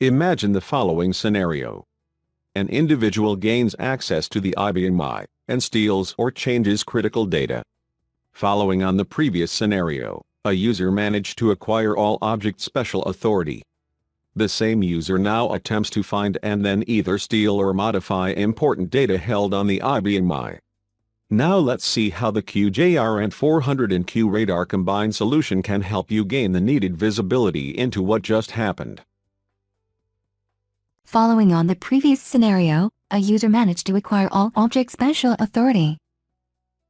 Imagine the following scenario. An individual gains access to the IBM and steals or changes critical data. Following on the previous scenario, a user managed to acquire all objects special authority. The same user now attempts to find and then either steal or modify important data held on the IBM. Now let's see how the QRadar 400 and QRadar combined solution can help you gain the needed visibility into what just happened. Following on the previous scenario, a user managed to acquire all object special authority.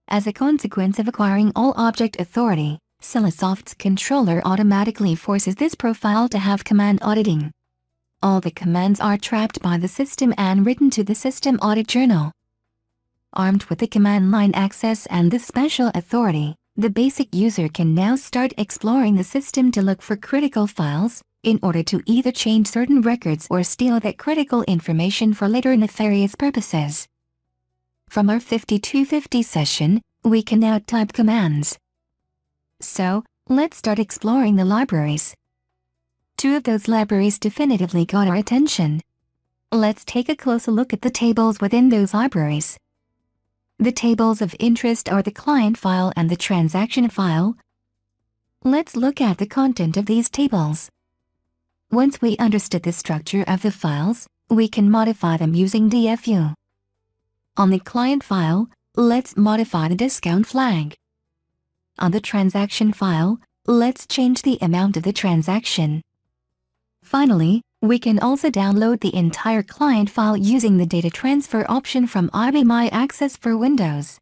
As a consequence of acquiring all object authority, Cilasoft's controller automatically forces this profile to have command auditing. All the commands are trapped by the system and written to the system audit journal. Armed with the command line access and the special authority, the basic user can now start exploring the system to look for critical files, in order to either change certain records or steal that critical information for later nefarious purposes. From our 5250 session, we can now type commands. So, let's start exploring the libraries. Two of those libraries definitively got our attention. Let's take a closer look at the tables within those libraries. The tables of interest are the client file and the transaction file. Let's look at the content of these tables. Once we understood the structure of the files, we can modify them using DFU. On the client file, let's modify the discount flag. On the transaction file, let's change the amount of the transaction. Finally, we can also download the entire client file using the data transfer option from IBM Access for Windows.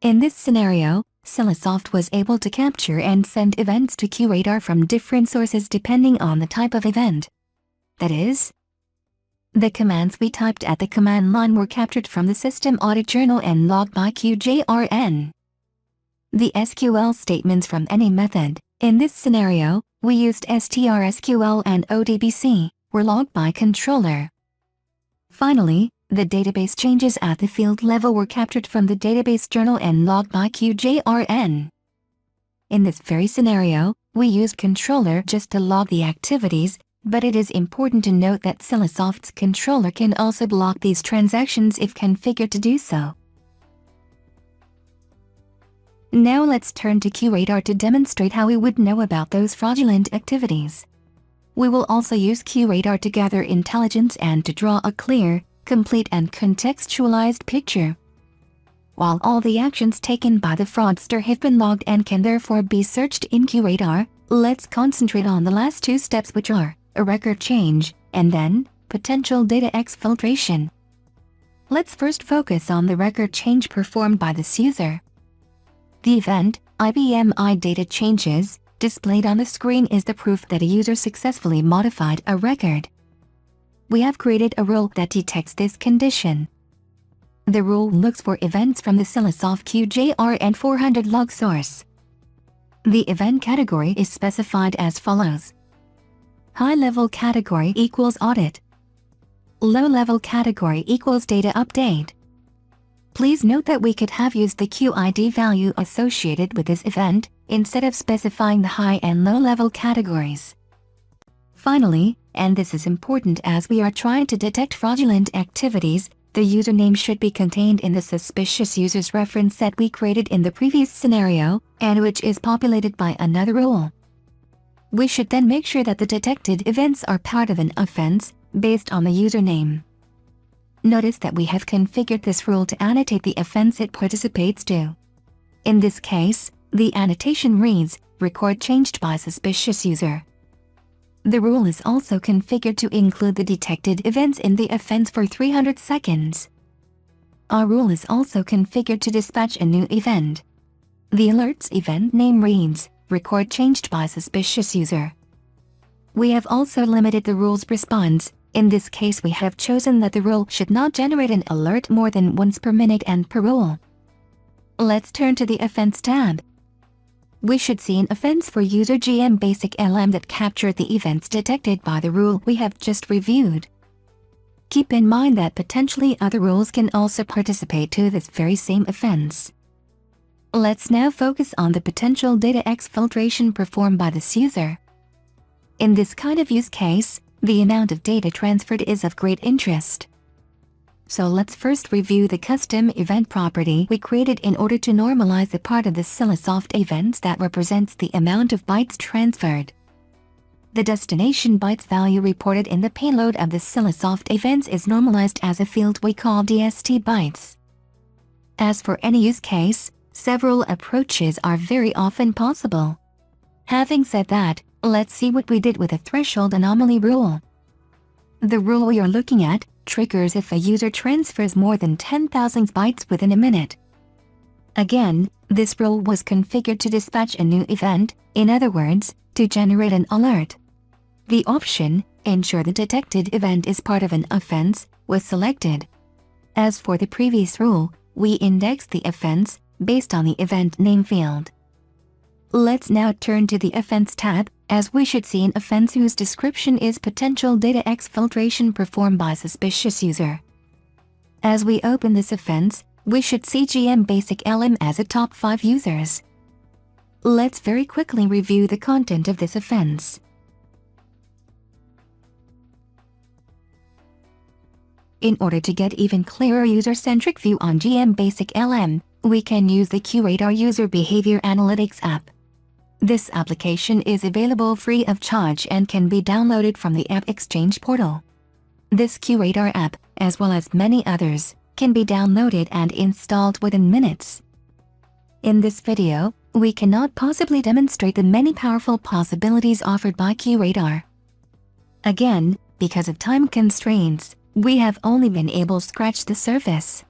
In this scenario, Cilasoft was able to capture and send events to QRadar from different sources depending on the type of event. That is, the commands we typed at the command line were captured from the system audit journal and logged by QRadar. The SQL statements from any method, in this scenario, we used strSQL and ODBC, were logged by controller. Finally, the database changes at the field level were captured from the database journal and logged by QRadar. In this very scenario, we used controller just to log the activities, but it is important to note that Cilasoft's controller can also block these transactions if configured to do so. Now let's turn to QRadar to demonstrate how we would know about those fraudulent activities. We will also use QRadar to gather intelligence and to draw a clear, complete and contextualized picture. While all the actions taken by the fraudster have been logged and can therefore be searched in QRadar, let's concentrate on the last two steps, which are a record change and then potential data exfiltration. Let's first focus on the record change performed by this user. The event, IBM data changes, displayed on the screen is the proof that a user successfully modified a record. We have created a rule that detects this condition. The rule looks for events from the Cilasoft QRadar 400 log source. The event category is specified as follows. High-level category equals audit. Low-level category equals data update. Please note that we could have used the QID value associated with this event, instead of specifying the high and low-level categories. Finally, and this is important as we are trying to detect fraudulent activities, the username should be contained in the suspicious user's reference set we created in the previous scenario, and which is populated by another rule. We should then make sure that the detected events are part of an offense, based on the username. Notice that we have configured this rule to annotate the offense it participates to. In this case, the annotation reads, record changed by suspicious user. The rule is also configured to include the detected events in the offense for 300 seconds. Our rule is also configured to dispatch a new event. The alert's event name reads, record changed by suspicious user. We have also limited the rule's response. In this case, we have chosen that the rule should not generate an alert more than once per minute and per rule. Let's turn to the Offense tab. We should see an offense for user GM basic LM that captured the events detected by the rule we have just reviewed. Keep in mind that potentially other rules can also participate to this very same offense. Let's now focus on the potential data exfiltration performed by this user. In this kind of use case, the amount of data transferred is of great interest. So let's first review the custom event property we created in order to normalize the part of the Cilasoft events that represents the amount of bytes transferred. The destination bytes value reported in the payload of the Cilasoft events is normalized as a field we call DST bytes. As for any use case, several approaches are very often possible. Having said that, let's see what we did with the threshold anomaly rule. The rule we are looking at triggers if a user transfers more than 10,000 bytes within a minute. Again, this rule was configured to dispatch a new event, in other words, to generate an alert. The option, ensure the detected event is part of an offense, was selected. As for the previous rule, we indexed the offense based on the event name field. Let's now turn to the Offense tab, as we should see an offense whose description is potential data exfiltration performed by suspicious user. As we open this offense, we should see GM Basic LM as a top 5 users. Let's very quickly review the content of this offense. In order to get even clearer user-centric view on GM Basic LM, we can use the QRadar User Behavior Analytics app. This application is available free of charge and can be downloaded from the App Exchange portal. This QRadar app, as well as many others, can be downloaded and installed within minutes. In this video, we cannot possibly demonstrate the many powerful possibilities offered by QRadar. Again, because of time constraints, we have only been able to scratch the surface.